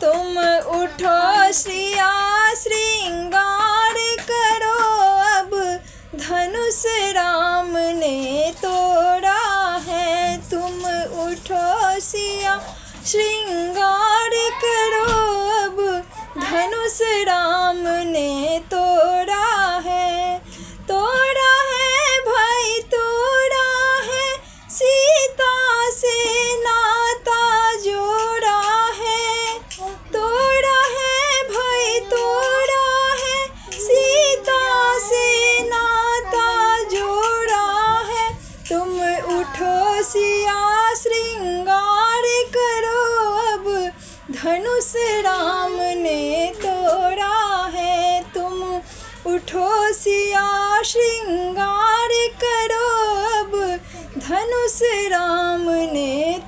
तुम उठो सिया श्रृंगार करो, अब धनुष राम ने तोड़ा है। तुम उठो सिया श्रृंगार करो, अब धनुष राम ने तोड़ा है। तोड़ा है भाई तोड़ा है, सीता से नाता जोड़ा है। तोड़ा है भाई तोड़ा है, सीता से नाता जोड़ा है। तुम उठो सिया श्रृंगार करो, अब धनुष राम ने तोड़ा है। तुम उठो सिया श्रृंगार करो, अब धनुष राम ने